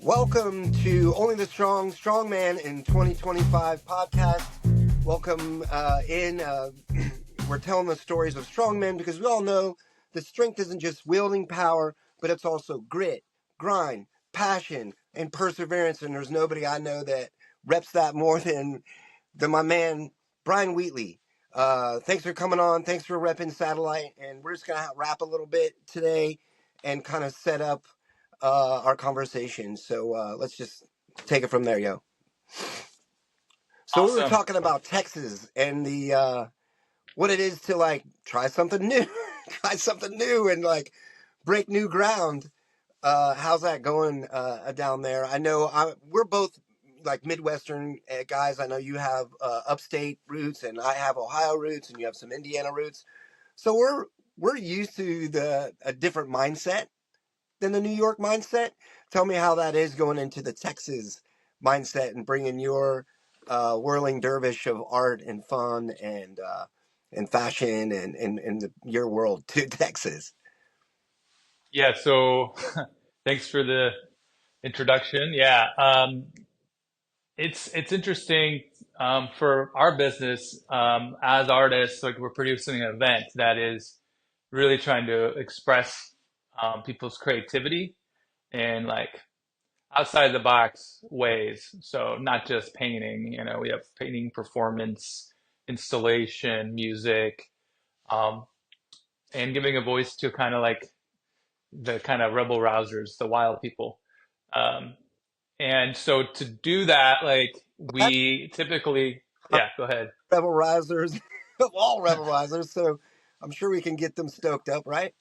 Welcome to Only the Strongman in 2025 podcast. Welcome in. We're telling the stories of strongmen because we all know that strength isn't just wielding power, but it's also grit, grind, passion, and perseverance. And there's nobody I know that reps that more than my man, Brian Whiteley. Thanks for coming on. Thanks for repping Satellite. And we're just going to rap a little bit today and kind of set up our conversation. So let's just take it from there, yo. So we were Awesome. talking about Texas and the what it is to like try something new, and like break new ground. How's that going down there? I know we're both like Midwestern guys. I know you have upstate roots, and I have Ohio roots, and you have some Indiana roots. So we're used to a different mindset than the New York mindset. Tell me how that is going into the Texas mindset and bringing your whirling dervish of art and fun and fashion and your world to Texas. Yeah, so thanks for the introduction. Yeah, it's interesting for our business as artists. Like we're producing an event that is really trying to express people's creativity in like outside the box ways. So not just painting. You know, we have painting, performance, installation, music, um, and giving a voice to kind of like the kind of rebel rousers, the wild people. Um, and so to do that, like That's we typically, yeah, go ahead. rebel risers, all rebel risers. So I'm sure we can get them stoked up, right?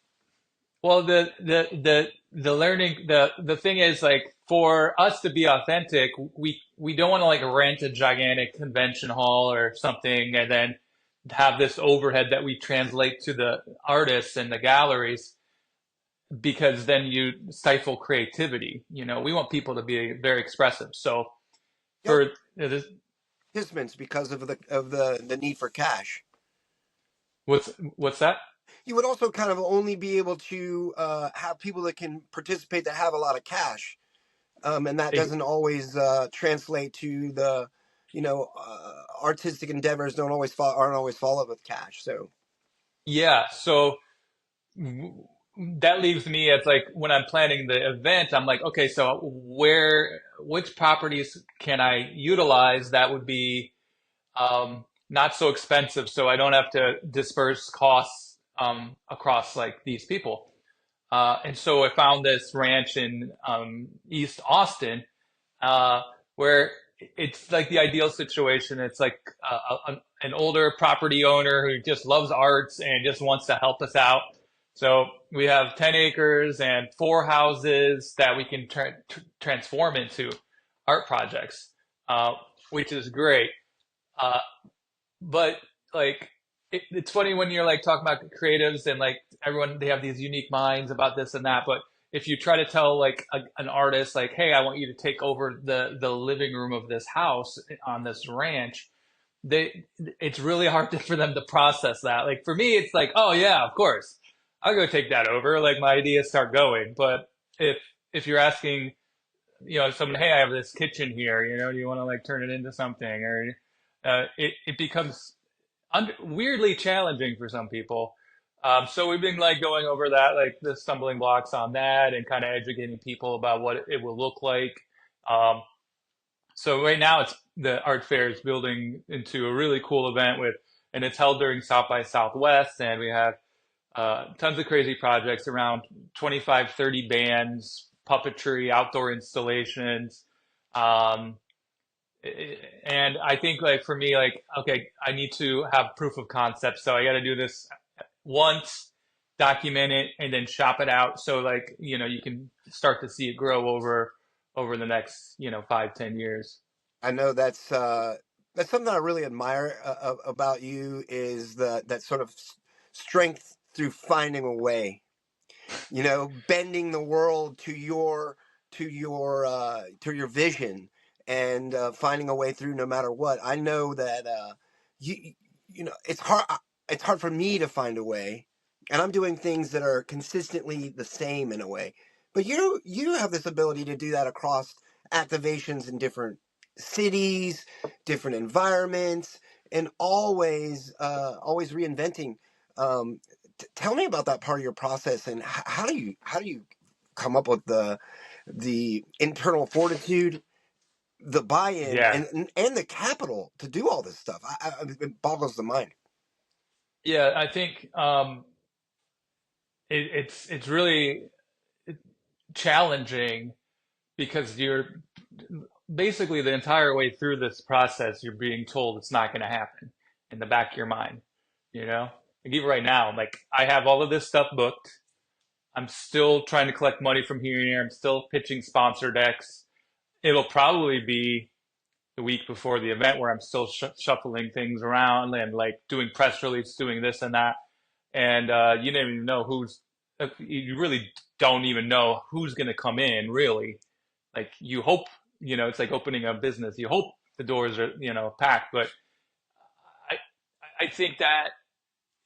Well, the learning the thing is like for us to be authentic, we don't want to like rent a gigantic convention hall or something and then have this overhead that we translate to the artists and the galleries because then you stifle creativity. You know, we want people to be very expressive. So Yep. for this, Participants because of the need for cash. what's that? You would also kind of only be able to have people that can participate that have a lot of cash, and that Ex- doesn't always translate to the, artistic endeavors aren't always followed with cash. So Yeah, so that leaves me as like when I'm planning the event, I'm like, okay, so which properties can I utilize that would be not so expensive, so I don't have to disperse costs across like these people. And so I found this ranch in East Austin uh, where it's like the ideal situation. It's like an older property owner who just loves arts and just wants to help us out. So we have 10 acres and four houses that we can transform into art projects, uh, which is great. Uh, but like it's funny when you're like talking about creatives and like everyone they have these unique minds about this and that, but if you try to tell like an artist like, hey, I want you to take over the living room of this house on this ranch, they it's really hard for them to process that. Like for me it's like, oh yeah, of course I'll go take that over, like my ideas start going. But if you're asking, you know, someone, hey, I have this kitchen here, you know, do you want to like turn it into something, or it becomes weirdly challenging for some people. So we've been like going over that, like the stumbling blocks on that, and kind of educating people about what it will look like. Um, so right now, it's the art fair is building into a really cool event and it's held during South by Southwest, and we have tons of crazy projects around 25, 30 bands, puppetry, outdoor installations. Um, and I think like for me, like, okay, I need to have proof of concept. So I got to do this once, document it, and then shop it out. So like, you know, you can start to see it grow over the next, you know, 5, 10 years. I know that's something I really admire about you is that sort of strength through finding a way. Bending the world to your vision and finding a way through no matter what. I know that you you know it's hard for me to find a way, and I'm doing things that are consistently the same in a way. But you have this ability to do that across activations in different cities, different environments, and always reinventing. Tell me about that part of your process, and how do you come up with the internal fortitude, the buy-in, Yeah. and the capital to do all this stuff. It boggles the mind. Yeah, I think it's really challenging because you're basically the entire way through this process, you're being told it's not going to happen in the back of your mind, you know? Like even right now, like I have all of this stuff booked. I'm still trying to collect money from here and there. I'm still pitching sponsor decks. It'll probably be the week before the event where I'm still shuffling things around and like doing press release, doing this and that. And you don't even know you really don't even know who's going to come in, really. Like you hope, it's like opening a business. You hope the doors are, packed. But I think that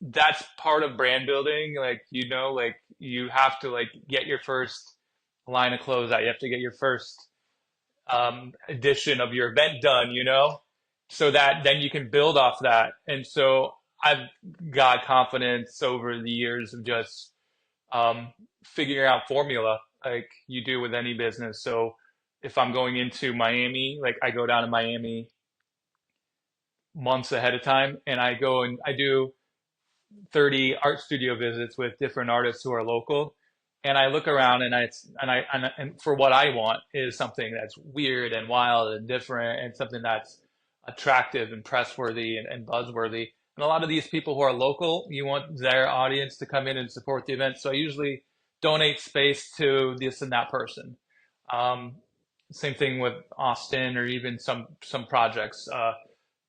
that's part of brand building. Like, like you have to like get your first line of clothes out. You have to get your first edition of your event done, so that then you can build off that. And so I've got confidence over the years of just figuring out formula like you do with any business. So if I'm going into Miami, like I go down to Miami months ahead of time and I go and I do 30 art studio visits with different artists who are local. And I look around and for what I want is something that's weird and wild and different and something that's attractive and press worthy and buzzworthy. And a lot of these people who are local, you want their audience to come in and support the event. So I usually donate space to this and that person. Um, Same thing with Austin or even some projects.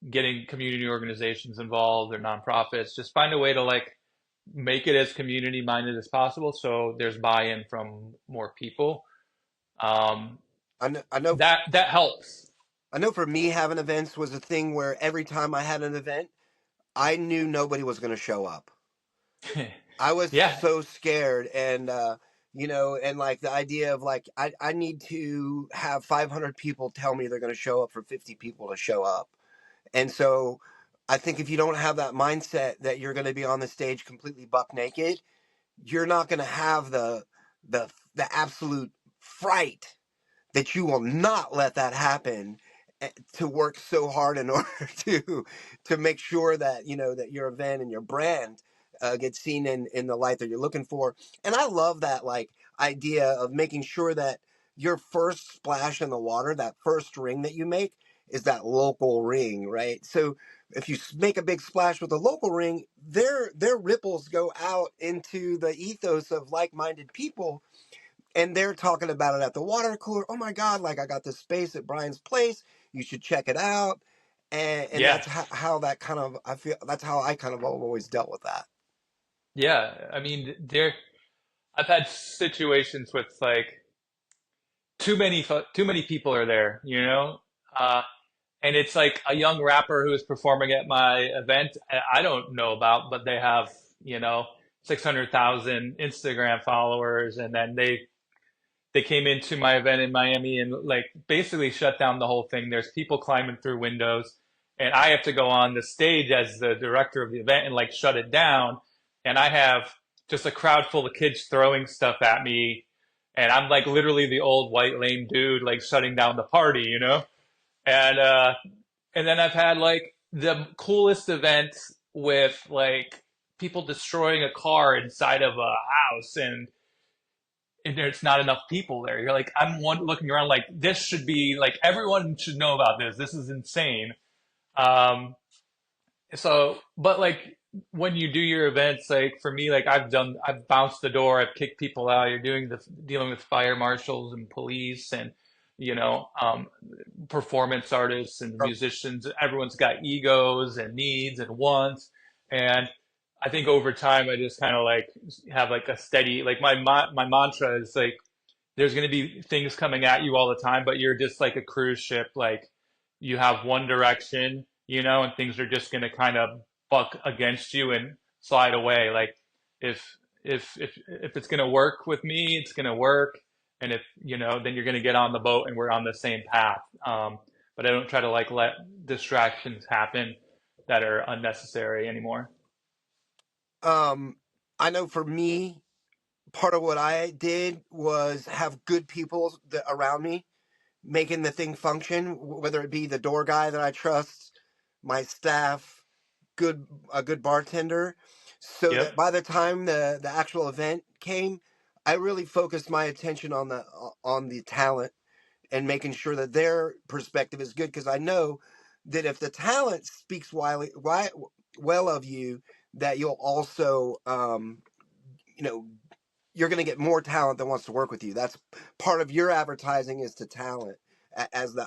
Getting community organizations involved or nonprofits. Just find a way to like make it as community minded as possible so there's buy-in from more people. Um, I know, I know, that helps. I know. For me, having events was a thing where every time I had an event, I knew nobody was going to show up. I was Yeah, so scared, and and like the idea of like I need to have 500 people tell me they're going to show up for 50 people to show up. And so I think if you don't have that mindset that you're going to be on the stage completely buck naked, you're not going to have the absolute fright that you will not let that happen, to work so hard in order to make sure that that your event and your brand gets seen in the light that you're looking for. And I love that like idea of making sure that your first splash in the water, that first ring that you make, is that local ring, right? So if you make a big splash with a local ring, their ripples go out into the ethos of like-minded people, and they're talking about it at the water cooler. Oh my God, like I got this space at Brian's place. You should check it out. And yeah, that's how that kind of, I feel that's how I kind of always dealt with that. yeah. I mean, I've had situations with like too many people are there, uh, and it's like a young rapper who is performing at my event I don't know about, but they have, you know, 600,000 Instagram followers, and then they came into my event in Miami and like basically shut down the whole thing. There's people climbing through windows, and I have to go on the stage as the director of the event and like shut it down. And I have just a crowd full of kids throwing stuff at me, and I'm like literally the old white lame dude like shutting down the party, And and then I've had like the coolest events with like people destroying a car inside of a house and there's not enough people there. You're like, I'm one looking around like this should be like everyone should know about this. This is insane. Um, but like when you do your events, like for me, like I've bounced the door, I've kicked people out. You're dealing with fire marshals and police and you know, um, performance artists and Oh, musicians. Everyone's got egos and needs and wants, and I think over time I just kind of like have like a steady like my mantra is like there's going to be things coming at you all the time, but you're just like a cruise ship. Like you have one direction, and things are just going to kind of buck against you and slide away. Like if if it's going to work with me, it's going to work. and if then you're going to get on the boat and we're on the same path. But I don't try to like let distractions happen that are unnecessary anymore. Um, I know for me, part of what I did was have good people around me making the thing function, whether it be the door guy that I trust, my staff, a good bartender, so Yep. that by the time the actual event came, I really focused my attention on the talent and making sure that their perspective is good, because I know that if the talent speaks well of you, that you'll also you know you're going to get more talent that wants to work with you. That's part of your advertising, is to talent,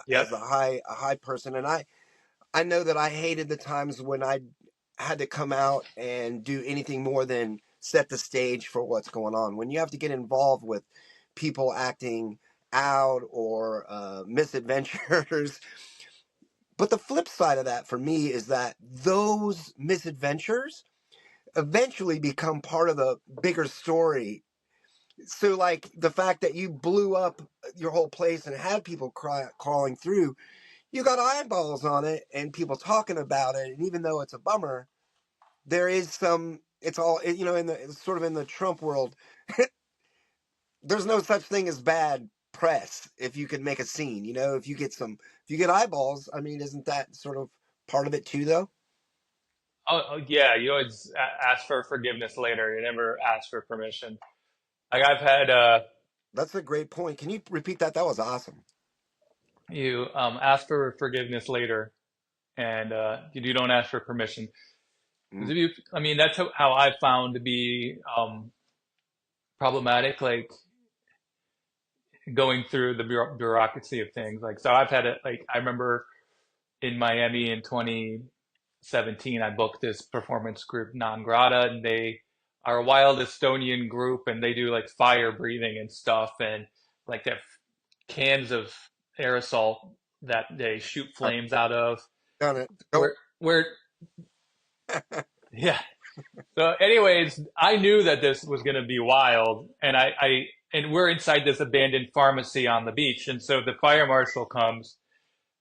Yep. as the high person. And I know that I hated the times when I had to come out and do anything more than set the stage for what's going on. When you have to get involved with people acting out or misadventures. But the flip side of that for me is that those misadventures eventually become part of the bigger story. So, like the fact that you blew up your whole place and had people crawling through, you got eyeballs on it and people talking about it. And even though it's a bummer, there is some. It's all in the it's sort of in the Trump world. There's no such thing as bad press if you can make a scene. If you get eyeballs. I mean, isn't that sort of part of it too, though? Yeah, you always ask for forgiveness later. You never ask for permission. Like I've had That's a great point. Can you repeat that? That was awesome. you ask for forgiveness later, and you don't ask for permission. Mm, Because if you, I mean, that's how I found to be problematic. Like going through the bureaucracy of things. Like so, I've had it. Like I remember in Miami in 2017, I booked this performance group Non Grata, and they are a wild Estonian group, and they do like fire breathing and stuff, and like they have cans of aerosol that they shoot I've flames out of. done it. Don't. Where yeah. So, anyways, I knew that this was going to be wild, and and we're inside this abandoned pharmacy on the beach, and so the fire marshal comes,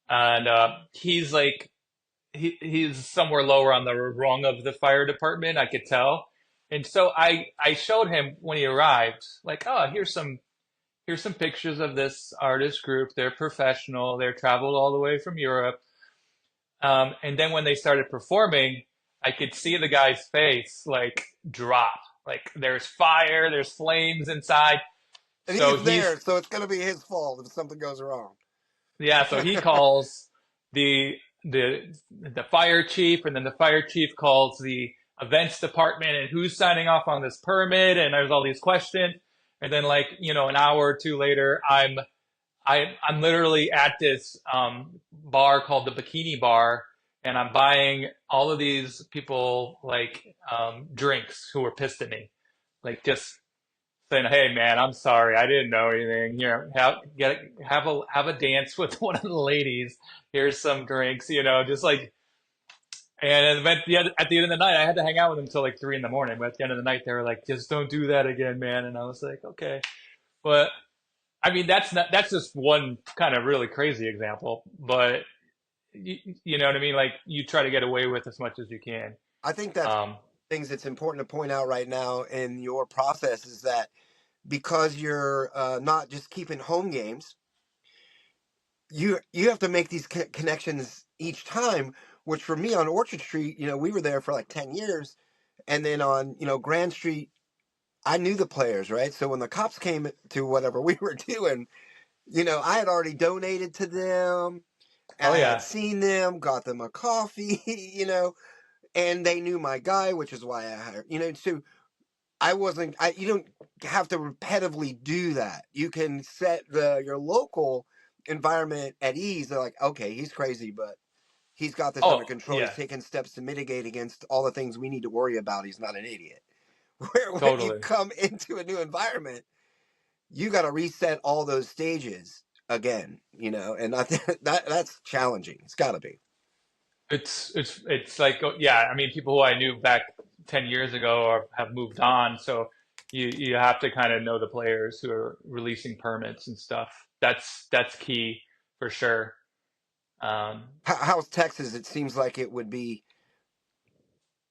and he's like he's somewhere lower on the rung of the fire department. I could tell, and so I showed him when he arrived, like, oh, here's some pictures of this artist group. They're professional. They're traveled all the way from Europe. And then when they started performing, I could see the guy's face like drop. Like there's fire, there's flames inside. And So he's he's there, so it's going to be his fault if something goes wrong. yeah, so he calls the the fire chief, and then the fire chief calls the events department, and who's signing off on this permit, and there's all these questions. And then like, an hour or two later, I'm literally at this bar called the Bikini Bar, and I'm buying all of these people like drinks who were pissed at me, like just saying, "Hey, man, I'm sorry, I didn't know anything. Here, have a dance with one of the ladies. Here's some drinks, just like." And at the end of the night, I had to hang out with them until like 3 in the morning. But at the end of the night, they were like, "Just don't do that again, man." And I was like, "Okay." But I mean, that's just one kind of really crazy example, but you know what I mean? Like you try to get away with as much as you can. I think that's Um, things that's important to point out right now in your process is that because you're not just keeping home games, you have to make these connections each time. Which for me on Orchard Street, we were there for like 10 years, and then on Grand Street, I knew the players, right? So when the cops came to whatever we were doing, I had already donated to them. oh I had yeah. seen them, got them a coffee, and they knew my guy, which is why I hired, so I wasn't, you don't have to repetitively do that. You can set your local environment at ease. They're like, okay, he's crazy, but he's got this under Oh control. He's yeah, taking steps to mitigate against all the things we need to worry about. He's not an idiot. Where when you totally. come into a new environment, you got to reset all those stages again, and I think that's challenging. It's got to be. It's like, yeah, I mean, people who I knew back 10 years ago have moved on. So you have to kind of know the players who are releasing permits and stuff. That's key for sure. Um, How's Texas? It seems like it would be.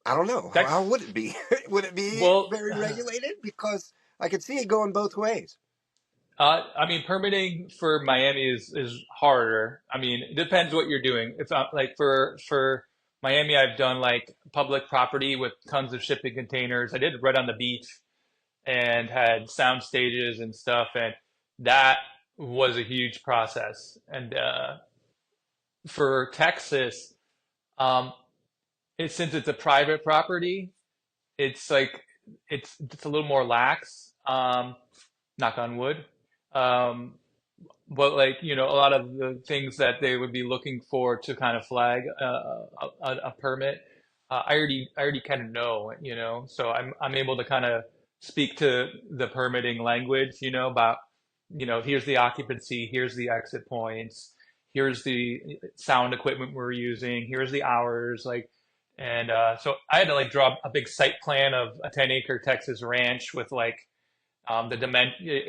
I don't know. How Tex, would it be? Would it be well, very regulated? Because I could see it going both ways. I mean, permitting for Miami is harder. I mean, it depends what you're doing. If like for Miami, I've done like public property with tons of shipping containers. I did it right on the beach and had sound stages and stuff, and that was a huge process. And for Texas, um, since it's a private property, it's like it's a little more lax. Knock on wood. Um, but like a lot of the things that they would be looking for to kind of flag a permit, I already kind of know, so I'm able to kind of speak to the permitting language, about here's the occupancy, here's the exit points, here's the sound equipment we're using, here's the hours, like. And so I had to like draw a big site plan of a 10-acre Texas ranch with like the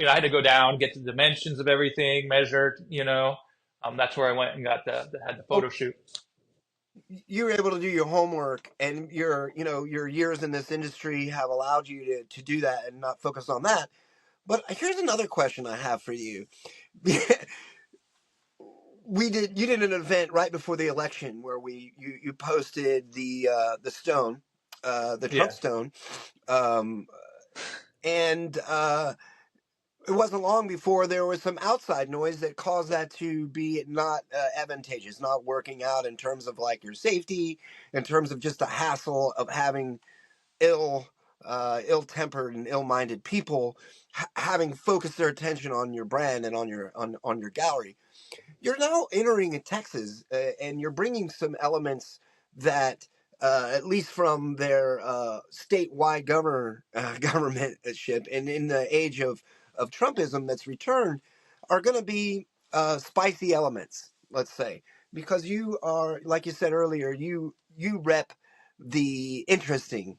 I had to go down, get the dimensions of everything measured. That's where I went and got had the photo Well, shoot. you were able to do your homework, and your years in this industry have allowed you to do that and not focus on that. But here's another question I have for you. You did an event right before the election where you posted the stone, the Trump Yeah. stone, um, and it wasn't long before there was some outside noise that caused that to be not advantageous, not working out in terms of like your safety, in terms of just the hassle of having ill ill-tempered and ill-minded people having focused their attention on your brand and on your gallery. You're now entering in Texas, and you're bringing some elements that, at least from their statewide governmentship, and in the age of Trumpism that's returned, are going to be spicy elements. Let's say, because you are, like you said earlier, you rep the interesting.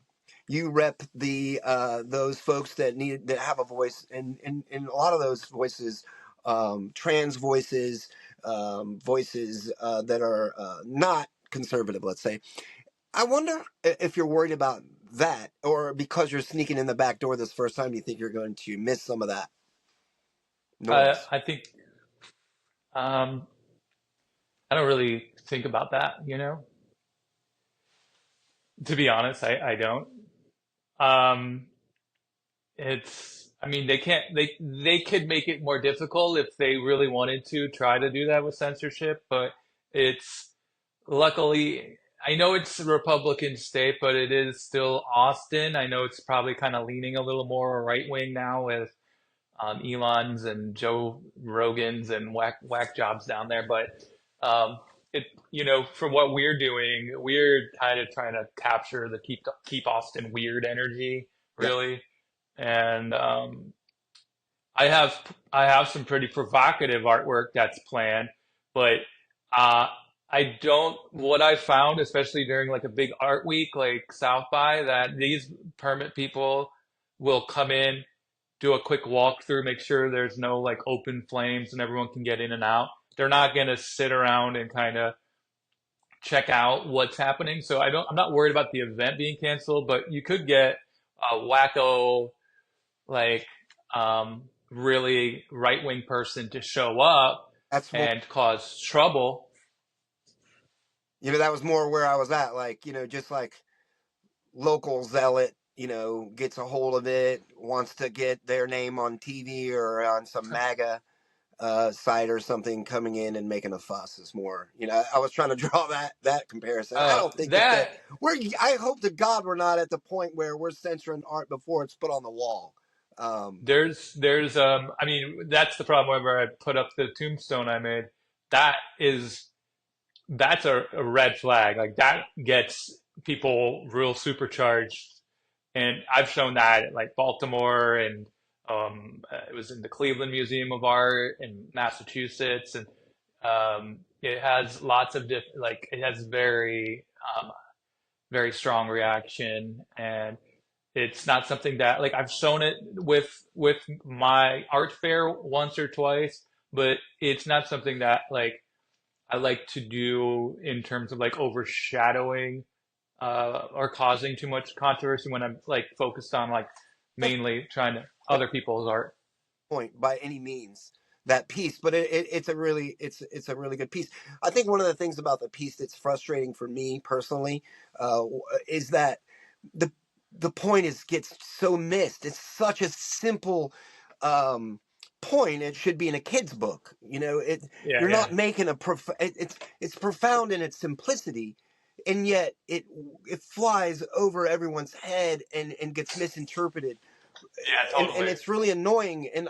You rep the those folks that have a voice, and a lot of those voices, trans voices, voices that are not conservative, let's say. I wonder if you're worried about that, or because you're sneaking in the back door this first time, you think you're going to miss some of that noise. I think I don't really think about that. To be honest, I don't. Um, I mean, they could make it more difficult if they really wanted to try to do that with censorship, but it's luckily, I know it's a Republican state, but it is still Austin. I know it's probably kind of leaning a little more right wing now with Elon's and Joe Rogan's and whack jobs down there. But um, for what we're doing, we're kind of trying to capture the keep Austin weird energy, Yep, really. And I have I have some pretty provocative artwork that's planned, but uh, I don't. What I found, especially during like a big art week like South by, that these permit people will come in, do a quick walkthrough, make sure there's no like open flames and everyone can get in and out. They're not gonna sit around and kind of check out what's happening. So I'm not worried about the event being canceled, but you could get a wacko like really right wing person to show up that's more. and cause trouble. That was more where I was at. Like, just like local zealot, gets a hold of it, wants to get their name on TV or on some MAGA site or something, coming in and making a fuss is more. I was trying to draw that comparison. I don't think that That we're. I hope to God we're not at the point where we're censoring art before it's put on the wall. Um, there's I mean that's the problem whenever I put up the tombstone I made. That is that's a red flag. Like that gets people real supercharged. And I've shown that at like Baltimore and it was in the Cleveland Museum of Art in Massachusetts, and it has lots of like it has very very strong reaction, and It's not something that like I've shown it with my art fair once or twice, but it's not something that like I like to do in terms of like overshadowing or causing too much controversy when I'm like focused on like That's mainly trying to that's other people's art. the point by any means, that piece, but it's a really it's a really good piece. I think one of the things about the piece that's frustrating for me personally is that the the point is gets so missed. It's such a simple um point. It should be in a kid's book. You know, Yeah, you're yeah, not making it's profound in its simplicity, and yet it flies over everyone's head and gets misinterpreted, yeah, and totally. it's really annoying. And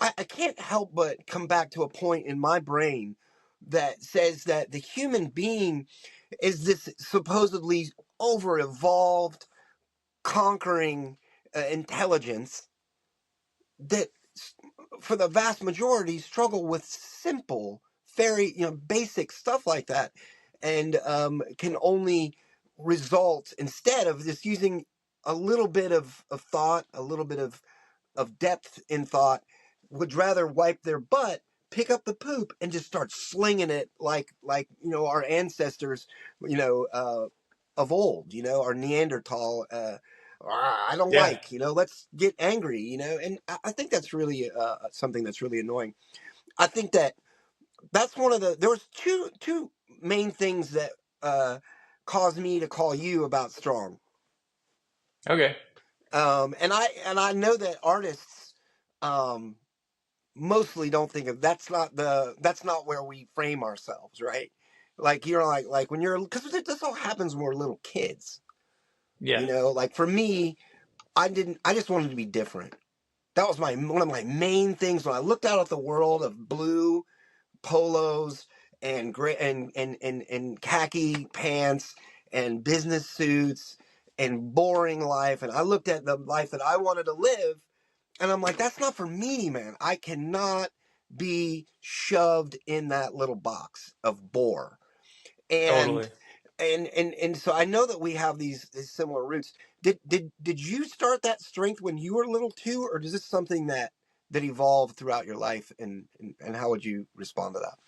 I can't help but come back to a point in my brain that says that the human being is this supposedly over evolved conquering intelligence that for the vast majority struggle with simple, very basic stuff like that, and can only result, instead of just using a little bit of thought, a little bit of depth in thought, would rather wipe their butt, pick up the poop, and just start slinging it like our ancestors, you know, uh, of old, our Neanderthal. I don't Yeah. like, let's get angry, and I think that's really something that's really annoying. I think that's one of there was two main things that uh, caused me to call you about Strong. Okay. And I know that artists um, mostly don't think of that's not where we frame ourselves, right? Like you're like when you're because this all happens when we're little kids, Yeah. Like for me, I just wanted to be different. That was my one of my main things when I looked out at the world of blue polos and gray and khaki pants and business suits and boring life, and I looked at the life that I wanted to live, and I'm like, that's not for me, man. I cannot be shoved in that little box of bore. And Totally. and so I know that we have these similar roots. Did you start that strength when you were little too, or is this something that evolved throughout your life? And how would you respond to that?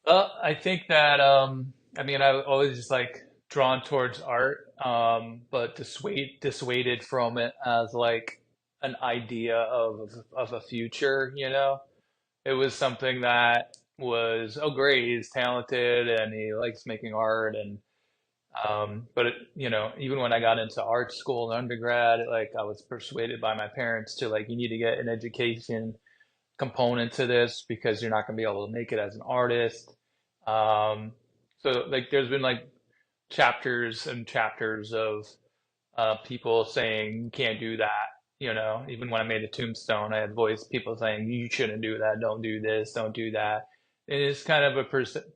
Well, I think that I mean I was always just like drawn towards art, but dissuaded from it as like an idea of a future, you know? It was something that was, oh great, he's talented and he likes making art and but it, you know, even when I got into art school and undergrad, like I was persuaded by my parents to like you need to get an education component to this because you're not going to be able to make it as an artist. Um, so like there's been like chapters and chapters of people saying you can't do that. You know, even when I made a tombstone, I had voice people saying you shouldn't do that, don't do this, don't do that. And it's kind of a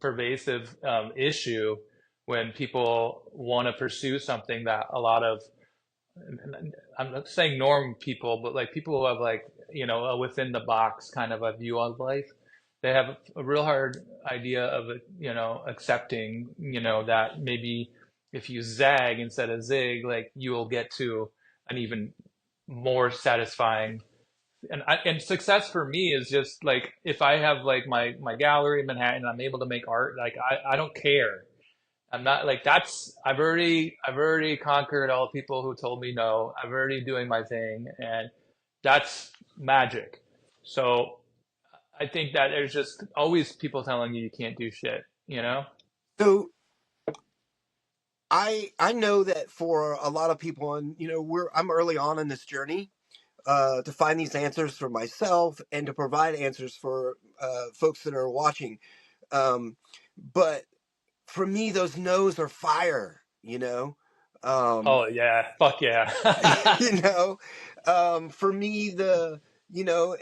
pervasive issue when people want to pursue something that a lot of I'm not saying norm people, but like people who have like, you know, a within the box kind of a view on life, they have a real hard idea of it, you know, accepting, you know, that maybe if you zag instead of zig, like you will get to an even more satisfying and success for me is just like if I have like my gallery in Manhattan, I'm able to make art, like I don't care. I'm not like that's I've already conquered all the people who told me no. I'm already doing my thing and that's magic. So I think that there's just always people telling you you can't do shit, you know? So I know that for a lot of people, and I'm early on in this journey to find these answers for myself and to provide answers for folks that are watching. But for me, those no's are fire. Um, Oh yeah, fuck yeah. you know, for me,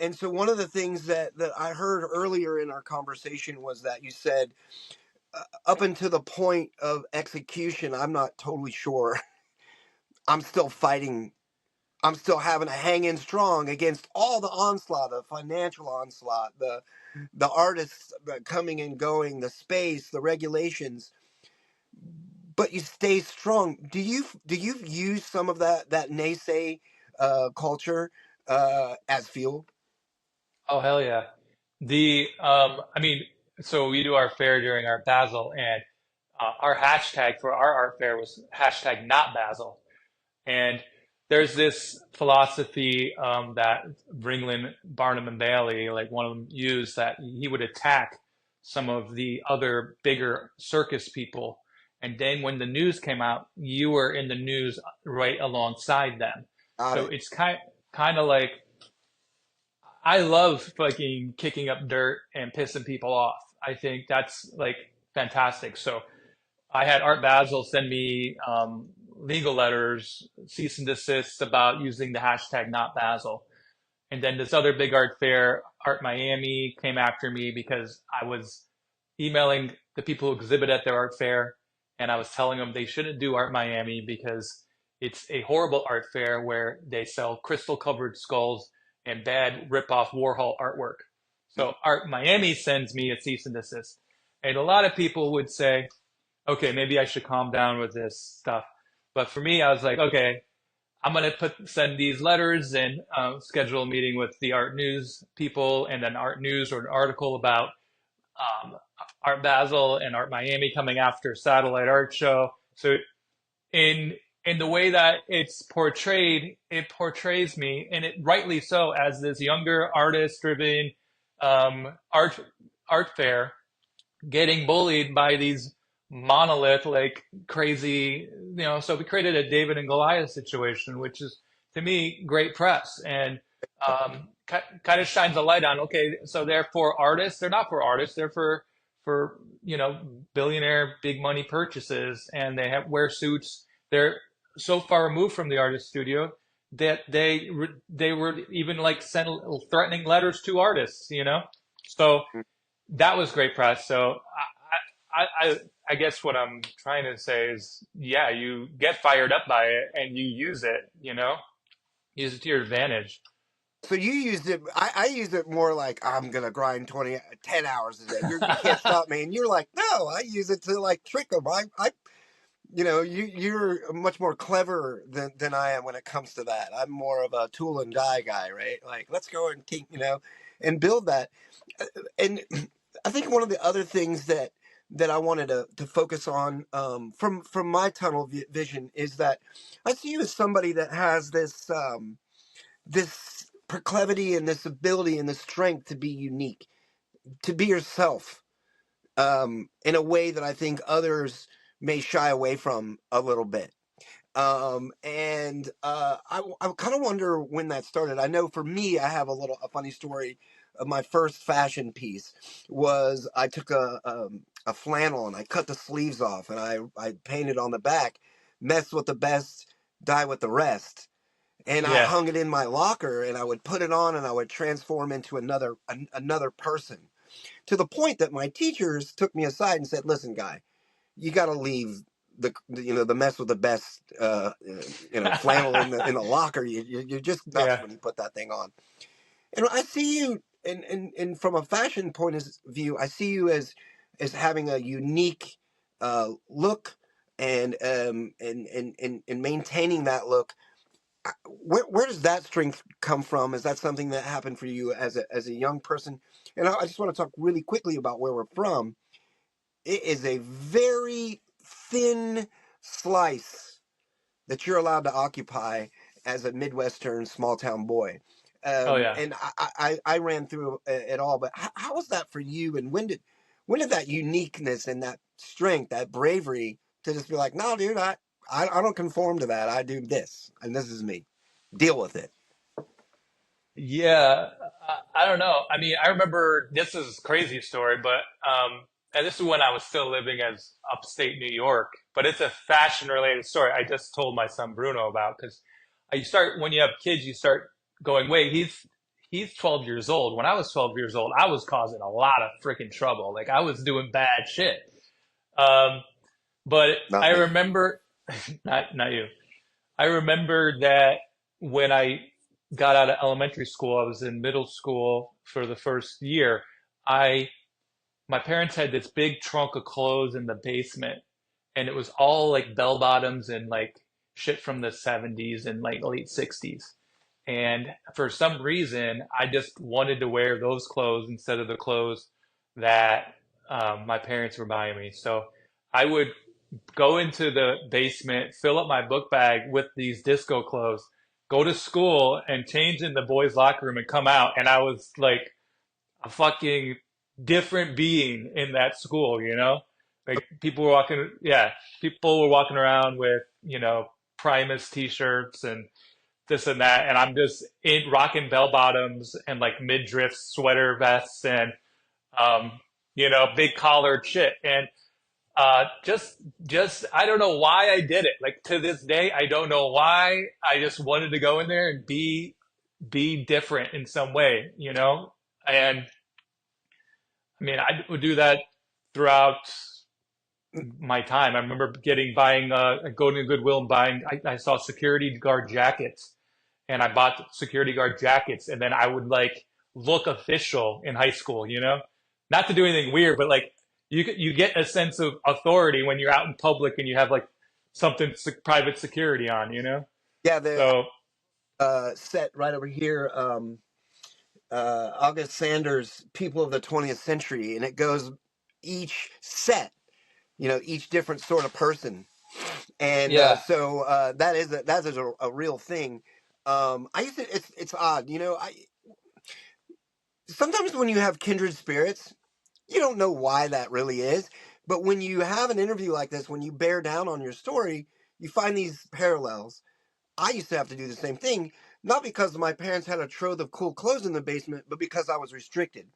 and so one of the things that I heard earlier in our conversation was that you said, up until the point of execution, I'm not totally sure. I'm still fighting. I'm still having to hang in strong against all the onslaught, the financial onslaught, the artists coming and going, the space, the regulations. but you stay strong. Do you use some of that naysay culture as fuel? Oh, hell yeah. I mean, so we do our fair during our Basel, and our hashtag for our art fair was hashtag not Basel. And there's this philosophy that Ringland, Barnum, and Bailey, like one of them, used, that he would attack some of the other bigger circus people. And then when the news came out, you were in the news right alongside them. Got So it. it's kind of like, I love fucking kicking up dirt and pissing people off. I think that's like fantastic. So I had Art Basel send me legal letters, cease and desist about using the hashtag not Basel. And then this other big art fair, Art Miami, came after me because I was emailing the people who exhibit at their art fair, and I was telling them they shouldn't do Art Miami because it's a horrible art fair where they sell crystal covered skulls and bad rip-off Warhol artwork. So Art Miami sends me a cease and desist. And a lot of people would say, okay, maybe I should calm down with this stuff. But for me, I was like, okay, I'm gonna send these letters and schedule a meeting with the Art News people, and then Art News or an article about um, Art Basel and Art Miami coming after Satellite Art Show. So in in the way that it's portrayed, it portrays me, and it rightly so, as this younger artist-driven art fair, getting bullied by these monolith like crazy, so we created a David and Goliath situation, which is to me great press, and kind of shines a light on, okay, so they're for artists, they're not for artists, they're for billionaire big money purchases, and they wear suits, they're so far removed from the artist studio that they were even like sent threatening letters to artists, so that was great press. So I guess what I'm trying to say is, yeah, you get fired up by it and you use it, use it to your advantage. So you used it. I used it more like I'm gonna grind 10 hours a day. You can't stop me, and you're like, no, I use it to like trick them. You're much more clever than I am when it comes to that. I'm more of a tool and die guy, right? Like, let's go and keep, and build that. And I think one of the other things that I wanted to focus on, from my tunnel vision, is that I see you as somebody that has this proclivity and this ability and this strength to be unique, to be yourself, in a way that I think others may shy away from a little bit. And I kind of wonder when that started. I know for me, I have a funny story. Of my first fashion piece was I took a flannel and I cut the sleeves off and I painted on the back, mess with the best, die with the rest. And I Yeah. hung it in my locker and I would put it on and I would transform into another person, to the point that my teachers took me aside and said, listen, guy, you got to leave the mess with the best flannel in the locker. You're just nuts Yeah. when you put that thing on. And I see you, and from a fashion point of view, I see you as having a unique look, and maintaining that look. Where does that strength come from? Is that something that happened for you as a young person? And I just want to talk really quickly about where we're from. It is a very thin slice that you're allowed to occupy as a Midwestern small town boy. Oh yeah. And I ran through it all, but how was that for you? And when did that uniqueness and that strength, that bravery, to just be like, no, dude, I don't conform to that. I do this, and this is me. Deal with it. Yeah. I don't know. I mean, I remember, this is a crazy story, but and this is when I was still living as upstate New York, but it's a fashion related story I just told my son Bruno about, because you start, when you have kids, you start going, wait, he's 12 years old. When I was 12 years old, I was causing a lot of freaking trouble. Like, I was doing bad shit. Um, but Not I me. remember, not you. I remember that when I got out of elementary school, I was in middle school for the first year. I My parents had this big trunk of clothes in the basement, and it was all like bell bottoms and like shit from the 70s and like late 60s. And for some reason, I just wanted to wear those clothes instead of the clothes that my parents were buying me. So I would go into the basement, fill up my book bag with these disco clothes, go to school and change in the boys' locker room and come out. And I was like a fucking different being in that school, you know? Like people were walking, yeah, people were walking around with, Primus t-shirts and this and that. And I'm just in rocking bell bottoms and like midriff sweater vests and, um, big collared shit. And just I don't know why I did it. Like to this day, I don't know why. I just wanted to go in there and be different in some way, And I mean, I would do that throughout my time. I remember going to Goodwill and buying. I saw security guard jackets, and I bought security guard jackets, and then I would like look official in high school, Not to do anything weird, but like you get a sense of authority when you're out in public and you have like something private security on. Yeah, the So set right over here, August Sanders' People of the 20th Century, and it goes each set, each different sort of person. And yeah, that is a real thing. I used to, it's odd, I sometimes when you have kindred spirits, you don't know why that really is. But when you have an interview like this, when you bear down on your story, you find these parallels. I used to have to do the same thing, not because my parents had a trove of cool clothes in the basement, but because I was restricted.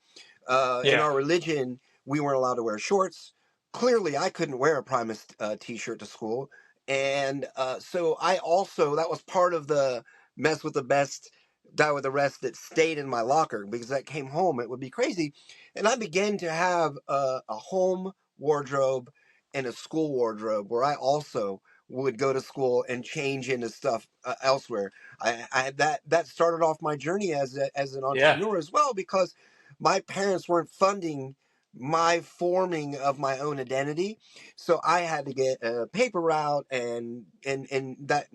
In yeah, our religion, we weren't allowed to wear shorts. Clearly, I couldn't wear a Primus t-shirt to school. And so I also, that was part of the mess with the best, die with the rest that stayed in my locker, because that came home, it would be crazy. And I began to have a home wardrobe and a school wardrobe where I also would go to school and change into stuff elsewhere. That started off my journey as an yeah, entrepreneur as well, because my parents weren't funding my forming of my own identity, so I had to get a paper route, and that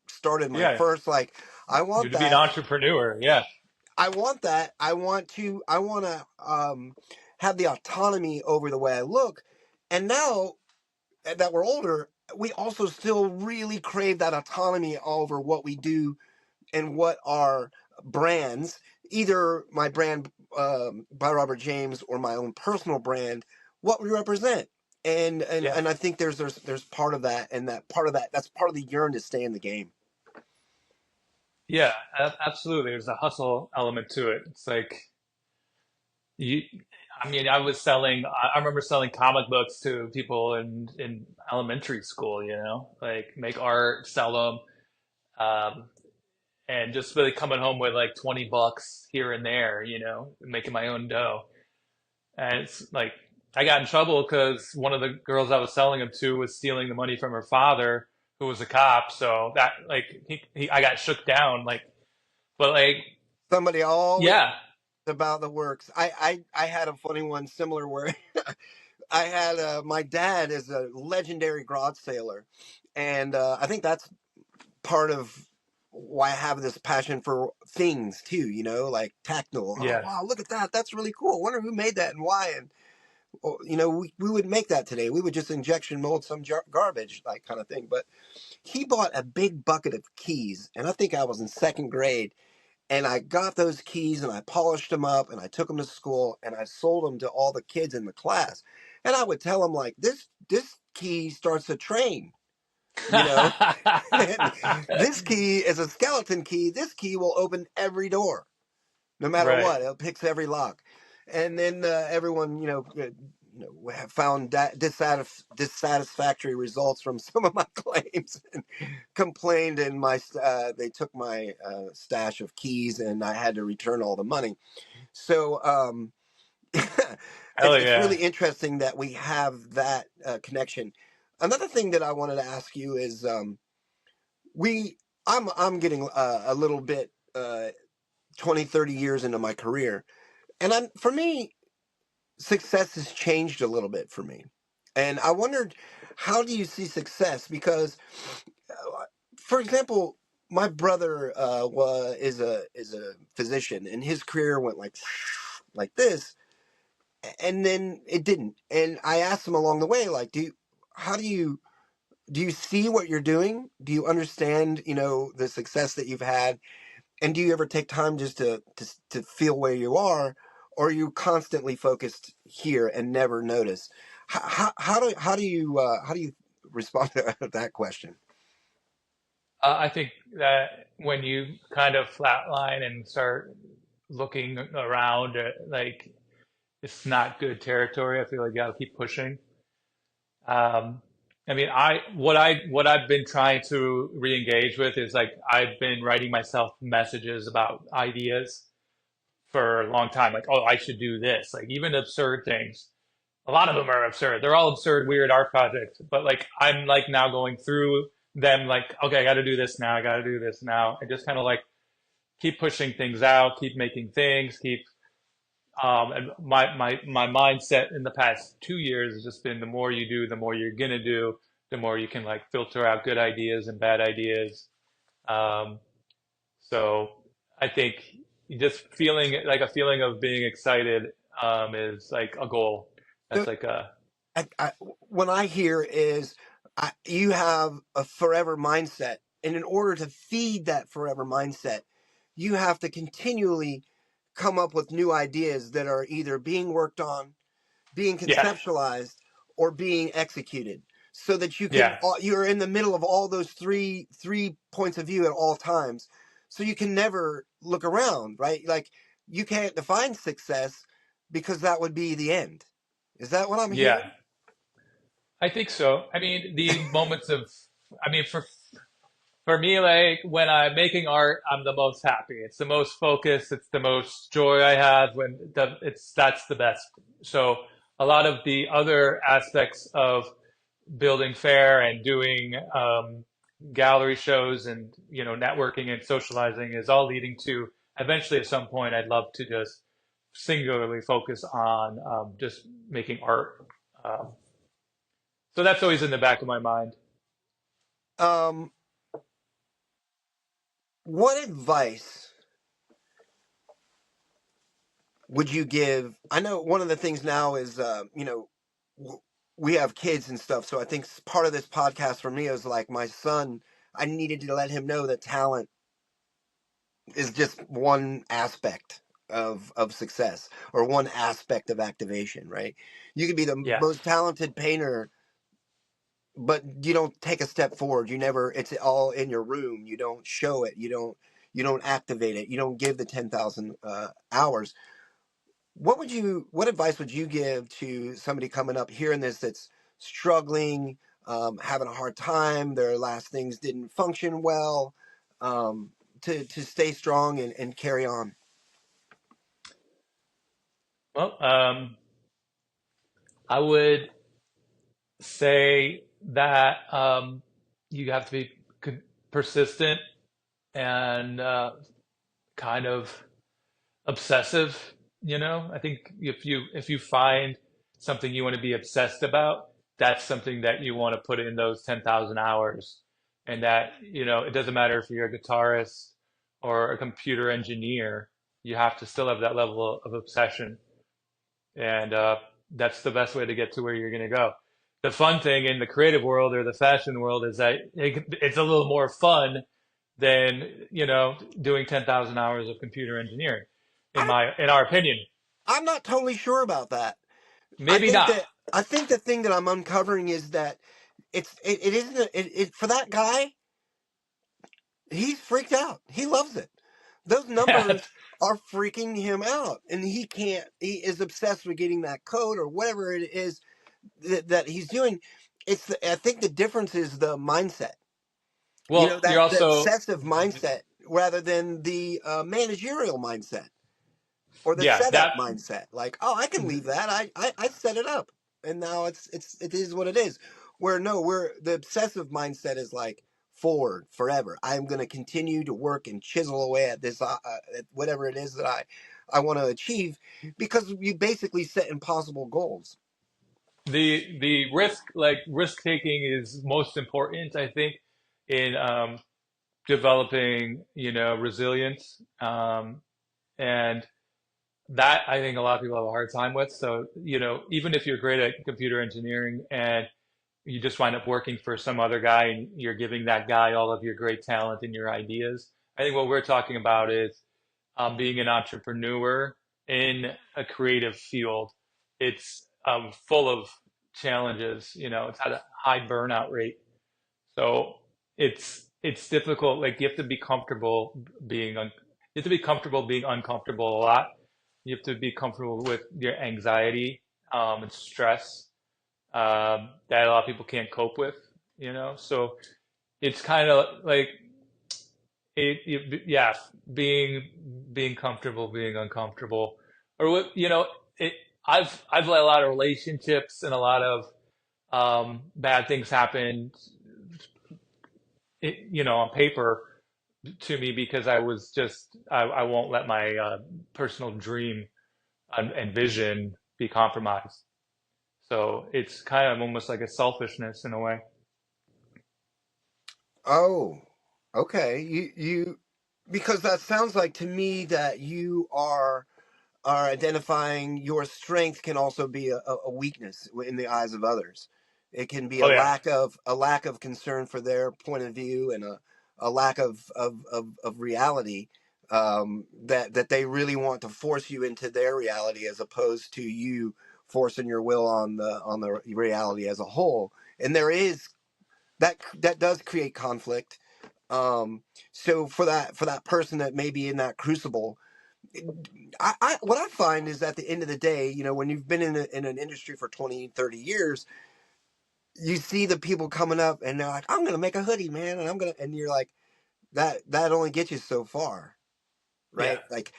started my yeah. first, like, I You want to be an that. entrepreneur. Yeah, I want that. I want to have the autonomy over the way I look. And now that we're older, we also still really crave that autonomy over what we do and what our brands, either my brand by Robert James or my own personal brand, what we represent. And and yeah, and I think there's part of that, and that's part of the yearn to stay in the game. yeah. Absolutely. There's a hustle element to it. It's like you. I mean, I remember selling comic books to people in elementary school. Like make art, sell them. And just really coming home with like 20 bucks here and there, making my own dough. And it's like, I got in trouble because one of the girls I was selling them to was stealing the money from her father, who was a cop. So that, like, I got shook down. Like, but like, Somebody always yeah, about the works. I had a funny one similar where I had my dad is a legendary garage sailor, and I think that's part of why I have this passion for things too. Like tactile. Oh yeah, wow, look at that! That's really cool. I wonder who made that and why. And we would make that today. We would just injection mold some garbage, like kind of thing. But he bought a big bucket of keys, and I think I was in second grade. And I got those keys and I polished them up and I took them to school and I sold them to all the kids in the class. And I would tell them, like, this key starts a train, you know. And this key is a skeleton key. This key will open every door, no matter right. what. It picks every lock. And then everyone, found dissatisfactory results from some of my claims and complained. And they took my stash of keys, and I had to return all the money. So Hell it's yeah. really interesting that we have that connection. Another thing that I wanted to ask you is we I'm getting a little bit 20, 30 years into my career, and for me, success has changed a little bit for me. And I wondered, how do you see success? Because, for example, my brother is a physician, and his career went like this, and then it didn't. And I asked him along the way, like, how do you see what you're doing? Do you understand, the success that you've had? And do you ever take time just to feel where you are, or are you constantly focused here and never notice? How do you respond to that question? I think that when you kind of flatline and start looking around, like it's not good territory. I feel like you gotta keep pushing. Um, I mean, what I've been trying to re-engage with is like I've been writing myself messages about ideas for a long time. Like, oh, I should do this. Like even absurd things. A lot of them are absurd. They're all absurd, weird art projects. But like I'm like now going through them. Like, okay, I got to do this now. I got to do this now. I just kind of like keep pushing things out, keep making things, keep and my mindset in the past 2 years has just been the more you do, the more you're gonna do, the more you can like filter out good ideas and bad ideas. Um, so I think just feeling like a feeling of being excited is like a goal. That's The, like a when I hear is, you have a forever mindset, and in order to feed that forever mindset, you have to continually come up with new ideas that are either being worked on, being yeah, conceptualized, or being executed, so that yeah, you're in the middle of all those three points of view at all times, so you can never look around, right? Like, you can't define success, because that would be the end. Is that what I'm yeah. hearing? I think so. I mean, the moments of, I mean, for me, like when I'm making art, I'm the most happy. It's the most focused. It's the most joy I have when that's the best. So a lot of the other aspects of building fair and doing gallery shows and networking and socializing is all leading to eventually at some point I'd love to just singularly focus on just making art. Um, so that's always in the back of my mind. um what advice would you give? I know one of the things now is, we have kids and stuff, so I think part of this podcast for me is like my son. I needed to let him know that talent is just one aspect of success, or one aspect of activation, right? You could be the Yeah, most talented painter, but you don't take a step forward. You never, it's all in your room. You don't show it. You don't activate it. You don't give the 10,000 hours. What advice would you give to somebody coming up hearing this, that's struggling, having a hard time, their last things didn't function well, um, to stay strong and carry on? well, I would say that you have to be persistent and kind of obsessive. I think if you find something you want to be obsessed about, that's something that you want to put in those 10,000 hours. And that, it doesn't matter if you're a guitarist or a computer engineer, you have to still have that level of obsession. And that's the best way to get to where you're going to go. The fun thing in the creative world or the fashion world is that it's a little more fun than doing 10,000 hours of computer engineering, I in our opinion. I'm not totally sure about that. I Maybe think not. that I think the thing that I'm uncovering is that it isn't for that guy. He's freaked out. He loves it. Those Yeah, numbers are freaking him out, and he is obsessed with getting that code, or whatever it is that he's doing. I think the difference is the mindset. well, That you're the also, obsessive mindset, rather than the managerial mindset, or the yeah, setup mindset. Like, oh, I can leave that. I set it up, and now it is what it is. Where, no, we're the obsessive mindset is like, forward forever. I'm going to continue to work and chisel away at this, at whatever it is that I want to achieve, because you basically set impossible goals. the risk taking is most important, I think, in developing, resilience. And that I think a lot of people have a hard time with. So, even if you're great at computer engineering and you just wind up working for some other guy and you're giving that guy all of your great talent and your ideas, I think what we're talking about is being an entrepreneur in a creative field. It's full of challenges. It's had a high burnout rate, so it's difficult. Like you have to be comfortable you have to be comfortable being uncomfortable a lot. You have to be comfortable with your anxiety and stress that a lot of people can't cope with. So it's kind of like yeah, being comfortable, being uncomfortable, or what it. I've let a lot of relationships and a lot of bad things happen, on paper to me because I won't let my personal dream and vision be compromised. So it's kind of almost like a selfishness in a way. Oh, okay. You because that sounds like to me that you are identifying your strength can also be a weakness in the eyes of others. It can be Oh yeah, a lack of concern for their point of view and a lack of reality, that they really want to force you into their reality as opposed to you forcing your will on the reality as a whole. And there is that does create conflict. So for that person that may be in that crucible, I what I find is at the end of the day, when you've been in an industry for 20, 30 years, you see the people coming up and they're like, I'm going to make a hoodie, man. And you're like, that only gets you so far, yeah, right? Like,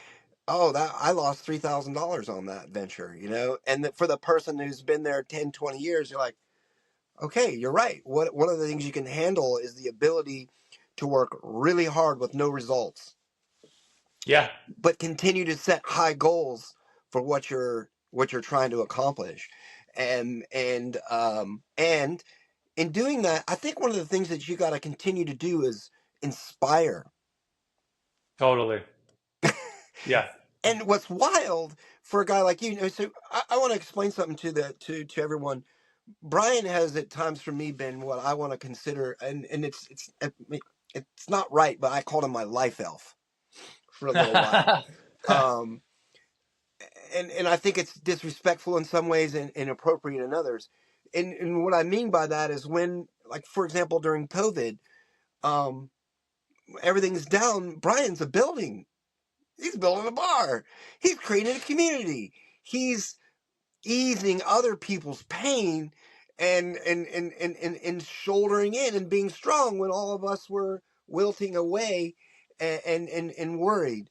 oh, that I lost $3,000 on that venture, and for the person who's been there 10, 20 years, you're like, okay, you're right. One of the things you can handle is the ability to work really hard with no results, yeah, but continue to set high goals for what you're trying to accomplish. And in doing that, I think one of the things that you got to continue to do is inspire. totally. Yeah. And what's wild for a guy like you, so I want to explain something to everyone. Brian has at times for me been what I want to consider, and it's not right, but I called him my life elf for a little while. Um, and I think it's disrespectful in some ways and inappropriate in others. And what I mean by that is when, like for example, during COVID, um, everything's down. Brian's a building. He's building a bar. He's creating a community. He's easing other people's pain and shouldering in and being strong when all of us were wilting away and worried.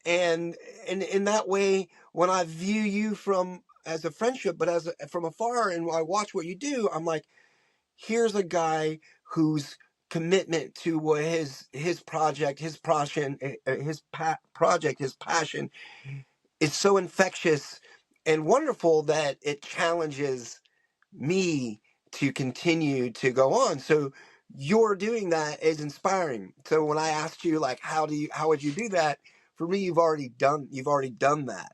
And in that way, when I view you from as a friendship, but from afar, and I watch what you do, I'm like, here's a guy whose commitment to what his project, his passion, project, his passion is so infectious and wonderful that it challenges me to continue to go on. So you're doing that is inspiring. So when I asked you like how would you do that? For me, you've already done that,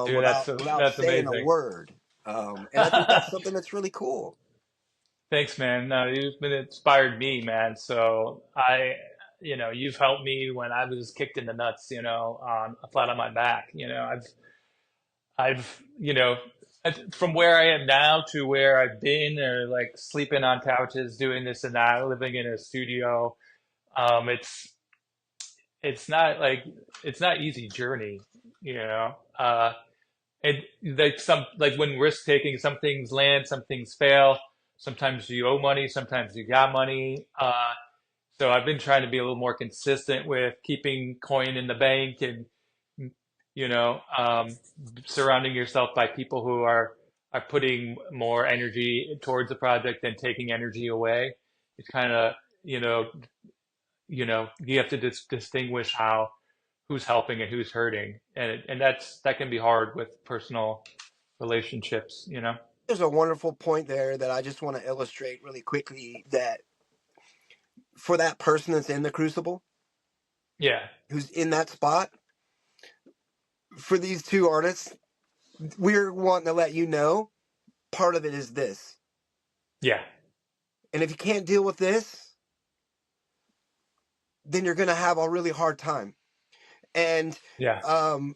Dude, without that's saying a amazing. word. And I think that's something that's really cool. Thanks, man. No, you've been inspired me, man. So you've helped me when I was kicked in the nuts, on flat on my back. I've, from where I am now to where I've been, or like sleeping on couches, doing this and that, living in a studio. Um, it's, it's not like, it's not easy journey, you know. And like when risk taking, some things land, some things fail. Sometimes you owe money, sometimes you got money. So I've been trying to be a little more consistent with keeping coin in the bank and you know um, surrounding yourself by people who are putting more energy towards the project than taking energy away. It's kind of you know you have to distinguish how who's helping and who's hurting, and that can be hard with personal relationships. there's a wonderful point there that I just want to illustrate really quickly, that for that person that's in the crucible, Yeah. who's in that spot, for these two artists, we're wanting to let you know part of it is this. Yeah. And if you can't deal with this, then you're going to have a really hard time. And Yeah. um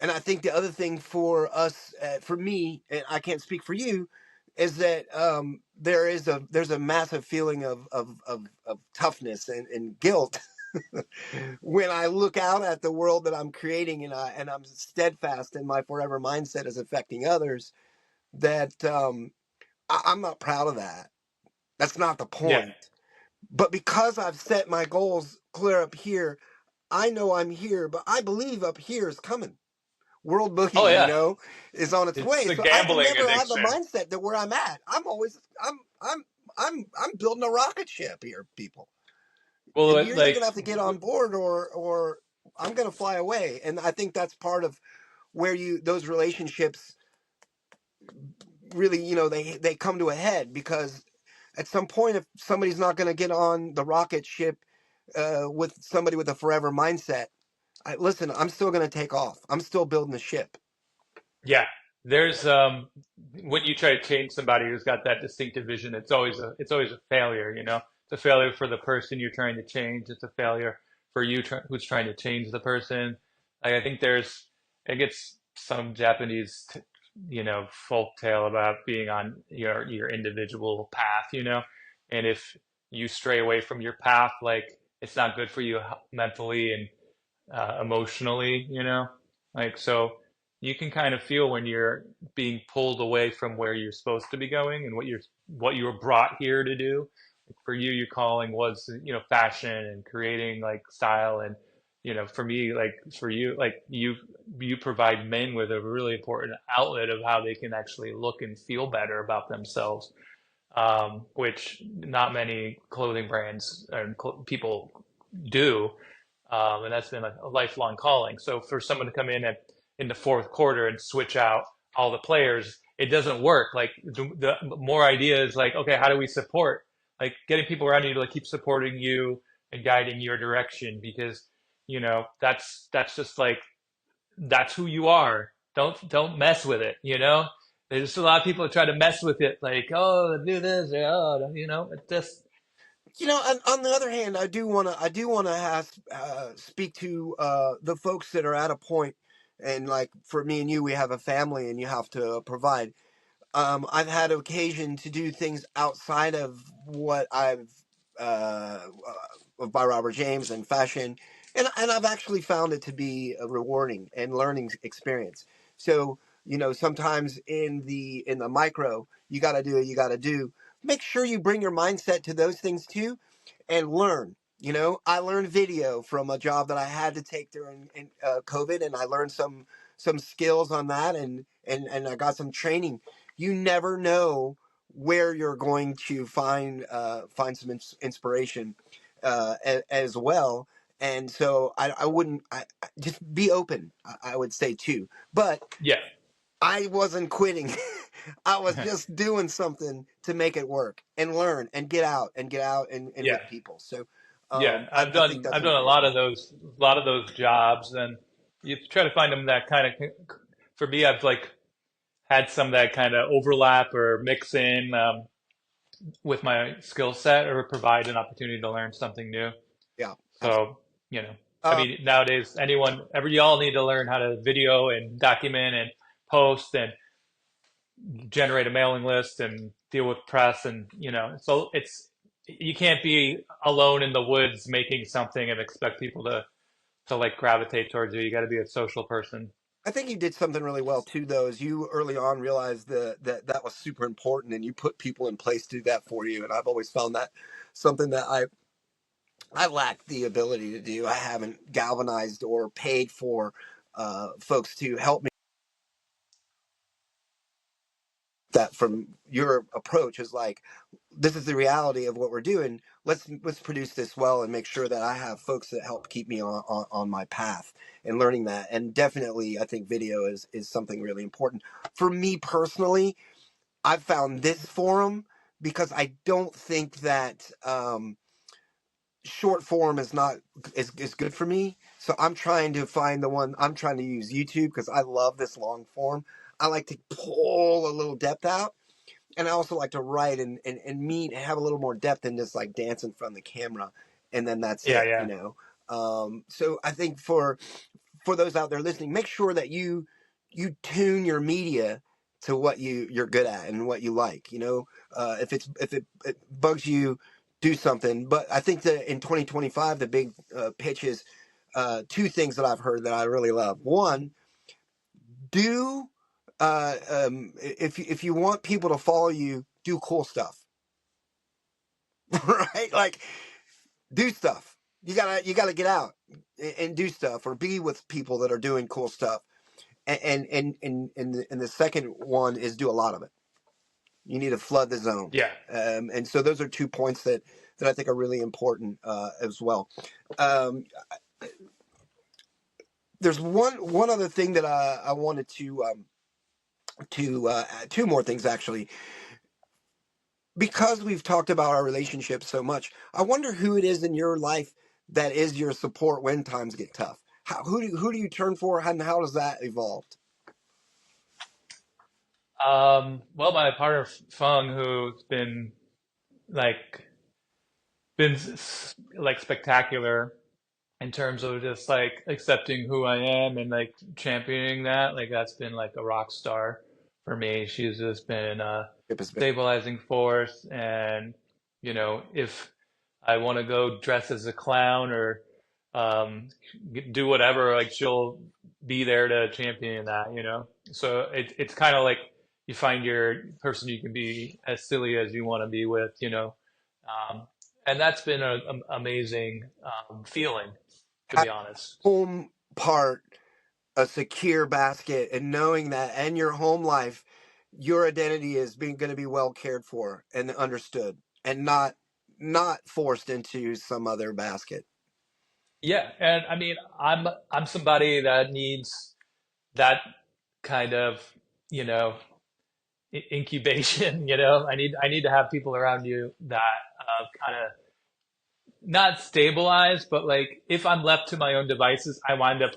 and I think the other thing for us, for me, and I can't speak for you, is that there's a massive feeling of toughness and guilt when I look out at the world that I'm creating, and I'm steadfast in my forever mindset is affecting others. That I'm not proud of that. That's not the Yeah. point. But because I've set my goals clear up here, I know I'm here, but I believe up here is coming. World Oh boogie, yeah. is on its It's way. a So I can gambling never have the addiction. mindset that where I'm at. I'm building a rocket ship here, people. Well, And you're either like, gonna have to get on board, or I'm gonna fly away. And I think that's part of where those relationships really, they come to a head, because at some point, if somebody's not gonna get on the rocket ship with somebody with a forever mindset, listen, I'm still gonna take off. I'm still building the ship. yeah, there's when you try to change somebody who's got that distinctive vision, it's always a failure, you know. It's a failure for the person you're trying to change. It's a failure for you who's trying to change the person. Like, I think I gets some Japanese, you know, folk tale about being on your individual path, you know, and if you stray away from your path, like, it's not good for you mentally and emotionally, you know? Like, so you can kind of feel when you're being pulled away from where you're supposed to be going and what you were brought here to do. For you, your calling was, you know, fashion and creating like style. And, you know, for me, like for you, like you provide men with a really important outlet of how they can actually look and feel better about themselves, which not many clothing brands and people do, and that's been a lifelong calling. So for someone to come in the fourth quarter and switch out all the players, it doesn't work. Like the more ideas, like, okay, how do we support? Like getting people around you to like keep supporting you and guiding your direction, because you know that's just like that's who you are. Don't mess with it. You know, there's a lot of people that try to mess with it, like, oh, do this, or, oh, you know, it just And on the other hand, I do wanna speak to the folks that are at a point, and like for me and you, we have a family, and you have to provide. I've had occasion to do things outside of what I've by Robert James and fashion, and I've actually found it to be a rewarding and learning experience. So sometimes in the micro, you got to do what you got to do. Make sure you bring your mindset to those things too, and learn. I learned video from a job that I had to take during COVID, and I learned some skills on that, and I got some training. You never know where you're going to find some inspiration as well. And so I wouldn't just be open. I would say too, but yeah, I wasn't quitting. I was just doing something to make it work and learn and get out and yeah. with people. So Yeah, I think that's I've done important. a lot of those jobs, and you try to find them that kind of. For me, I've like had some that kind of overlap or mix in with my skill set, or provide an opportunity to learn something new. Yeah, absolutely. So, you know, I Um, mean, nowadays, y'all need to learn how to video and document and post and generate a mailing list and deal with press, and you know, so you can't be alone in the woods making something and expect people to like gravitate towards you. You got to be a social person. I think you did something really well too, though, is you early on realized that was super important, and you put people in place to do that for you. And I've always found that something that I lack the ability to do. I haven't galvanized or paid for folks to help me. That from your approach is like, this is the reality of what we're doing. Let's produce this well and make sure that I have folks that help keep me on my path and learning that. And definitely, I think video is something really important for me personally. I've found this forum because I don't think that short form is good for me. So I'm trying to find the one. I'm trying to use YouTube because I love this long form. I like to pull a little depth out, and I also like to write and meet and have a little more depth than just like dance in front of the camera, and then that's Yeah, it, yeah, So I think for those out there listening, make sure that you tune your media to what you're good at and what you like. If it bugs you, do something. But I think that in 2025, the big pitch is two things that I've heard that I really love. One, do if you want people to follow you, do cool stuff, right? Like do stuff. You gotta get out and do stuff, or be with people that are doing cool stuff. And the second one is do a lot of it. You need to flood the zone. yeah. And so those are 2 points that I think are really important as well. Um, there's one other thing that I wanted to two more things actually, because we've talked about our relationship so much. I wonder who it is in your life that is your support when times get tough. Who do you turn for, and how does that evolve? Well, my partner Fung, who's like been like spectacular in terms of just like accepting who I am and like championing that. Like that's been like a rock star for me. She's just been a stabilizing force. And, if I want to go dress as a clown or um, do whatever, like she'll be there to champion that. So it's kind of like you find your person you can be as silly as you want to be with. Um, and that's been an amazing feeling, to How be honest. home part a secure basket, and knowing that in your home life your identity is being going to be well cared for and understood, and not forced into some other basket. Yeah, and I mean, I'm somebody that needs that kind of, you know, incubation. I need to have people around you that kind of not stabilize, but like if I'm left to my own devices, I wind up,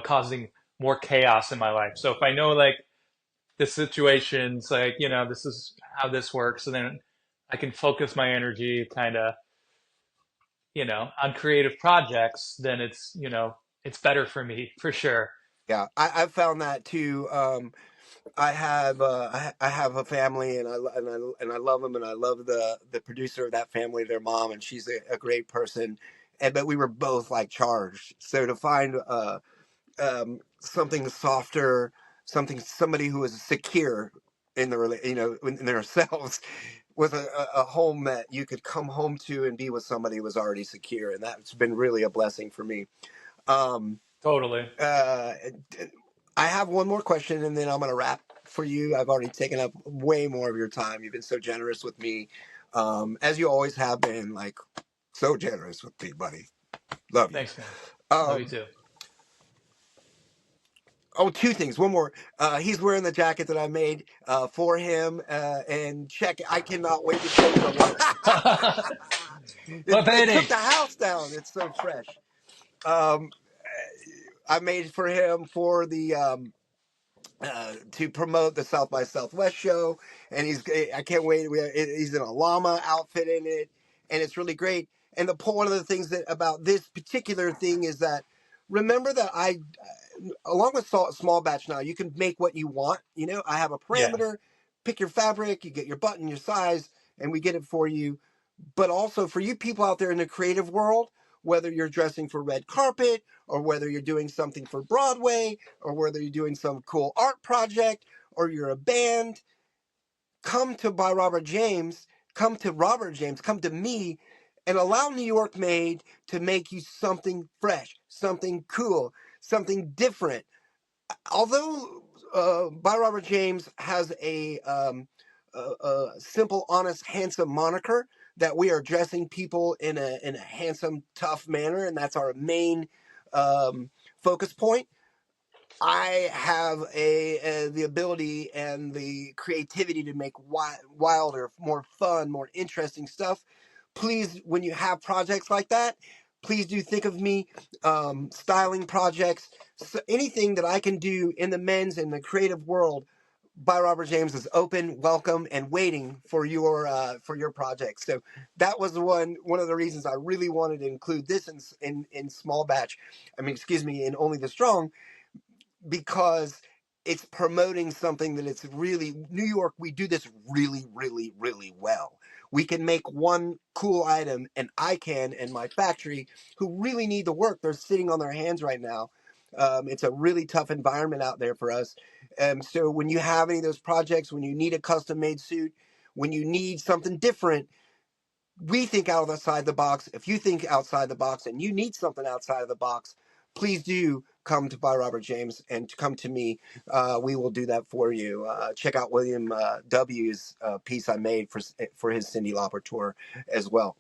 causing more chaos in my life. So if I know like the situation's like, this is how this works, and then I can focus my energy kind of, on creative projects, then it's better for me for sure. Yeah, I've found that too. I have a family, and I love them, and I love the producer of that family, their mom, and she's a great person. And but we were both like charged. So to find something softer, somebody who is secure in in themselves, with a home that you could come home to and be with somebody who was already secure, and that's been really a blessing for me. Um, Totally. uh, I have one more question, and then I'm going to wrap for you. I've already taken up way more of your time. You've been so generous with me, as you always have been. Like so generous with me, buddy. Love you. Thanks, man. Love you Um, too. oh, two things. One more. He's wearing the jacket that I made for him, and check. I cannot wait to show you the one. What It took painting? the house down. It's so fresh. Um, I made for him for the to promote the South by Southwest show, and I can't wait. He's in a llama outfit in it, and it's really great. And one of the things that about this particular thing is that, remember that along with small batch now, you can make what you want. I have a Yeah, parameter, pick your fabric, you get your button, your size, and we get it for you. But also for you people out there in the creative world, whether you're dressing for red carpet, or whether you're doing something for Broadway, or whether you're doing some cool art project, or you're a band, come to by Robert James, come to Robert James, come to me, and allow New York Made to make you something fresh, something cool, something different. Although by Robert James has a simple, honest, handsome moniker, that we are dressing people in a handsome, tough manner, and that's our main um, focus point. I have the ability and the creativity to make wilder, more fun, more interesting stuff. Please, when you have projects like that, please do think of me. Styling projects, so anything that I can do in the men's and the creative world by Robert James is open, welcome, and waiting for your project. So that was one of the reasons I really wanted to include this in small batch. I mean, excuse me, in Only the Strong, because it's promoting something that it's really New York. We do this really, really, really well. We can make one cool item, and I can, and my factory, who really need the work, they're sitting on their hands right now. It's a really tough environment out there for us. So when you have any of those projects, when you need a custom made suit, when you need something different, we think outside the box. If you think outside the box and you need something outside of the box, please do come to By Robert James and come to me. We will do that for you. Check out William W.'s piece I made for his Cyndi Lauper tour as well.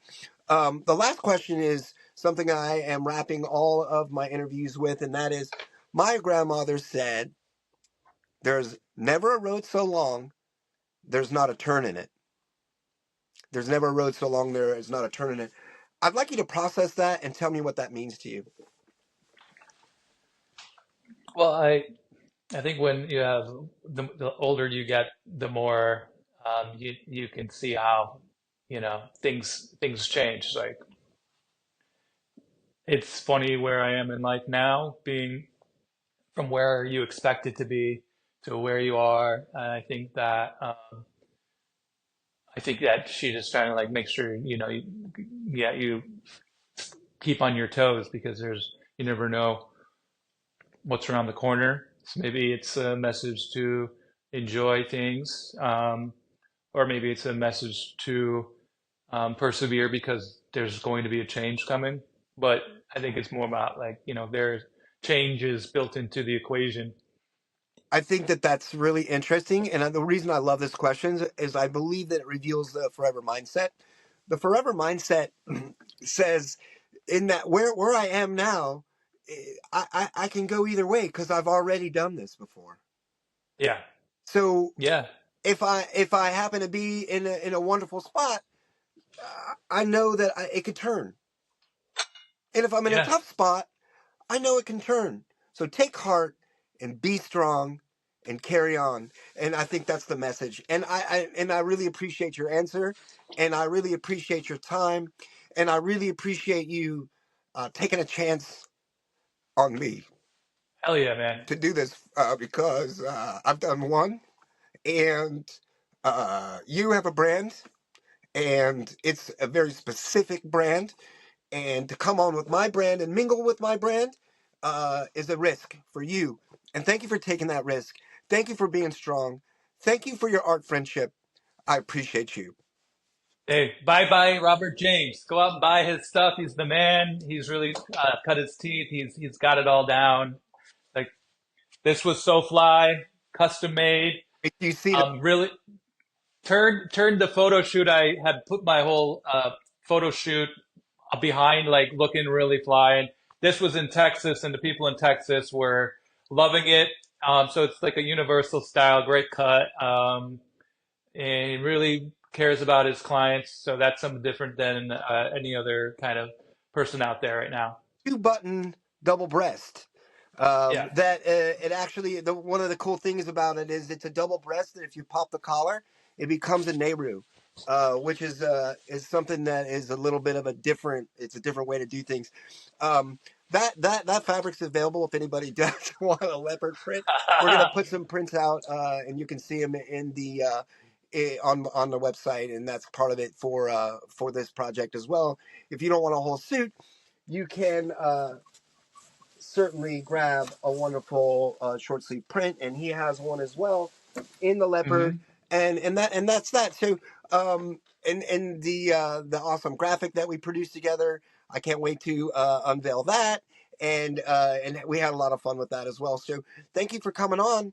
The last question is something I am wrapping all of my interviews with, and that is, my grandmother said, there's never a road so long, there's not a turn in it. There's never a road so long there is not a turn in it. I'd like you to process that and tell me what that means to you. Well, I think when you have the older you get, the more you can see how, things change. Like it's funny where I am in life now, being from where you expect it to be to where you are. And I think that she's just trying to like make sure, you keep on your toes because you never know what's around the corner. So maybe it's a message to enjoy things, or maybe it's a message to persevere because there's going to be a change coming. But I think it's more about like, there's changes built into the equation. I think that that's really interesting. And the reason I love this question is I believe that it reveals the forever mindset. The forever mindset says, in that where I am now, I can go either way because I've already done this before. Yeah. So Yeah. if I happen to be in a wonderful spot, I know that it could turn. And if I'm in a Yeah. tough spot, I know it can turn. So take heart and be strong and carry on. And I think that's the message. And I really appreciate your answer, and I really appreciate your time, and I really appreciate you taking a chance on me Hell yeah, man. to do this, because I've done one, and you have a brand, and it's a very specific brand, and to come on with my brand and mingle with my brand is a risk for you. And thank you for taking that risk. Thank you for being strong. Thank you for your art friendship. I appreciate you. Hey, bye bye, Robert James. Go out and buy his stuff. He's the man. He's really cut his teeth. He's got it all down. Like this was so fly, custom made. If you see the Really turned the photo shoot. I had put my whole photo shoot behind, like looking really fly. And this was in Texas, and the people in Texas were loving it. So it's like a universal style, great cut. And he really cares about his clients. So that's something different than any other kind of person out there right now. 2-button double breast. Yeah. That it actually, one of the cool things about it is it's a double breast that if you pop the collar, it becomes a Nehru, which is something that is a little bit of a different. It's a different way to do things. That fabric's available if anybody does want a leopard print. We're gonna put some prints out, and you can see them in the on the website, and that's part of it for this project as well. If you don't want a whole suit, you can certainly grab a wonderful short sleeve print, and he has one as well in the leopard, Hmm. and that's that. So and the awesome graphic that we produced together, I can't wait to unveil that, and we had a lot of fun with that as well. So thank you for coming on.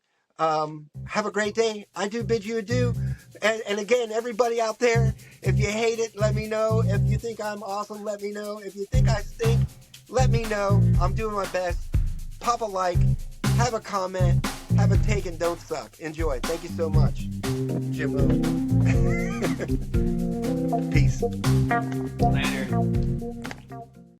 Have a great day. I do bid you adieu. And again, everybody out there, if you hate it, let me know. If you think I'm awesome, let me know. If you think I stink, let me know. I'm doing my best. Pop a like. have a comment, have a take, and don't suck. Enjoy. Thank you so much, Jimbo. Peace. Later.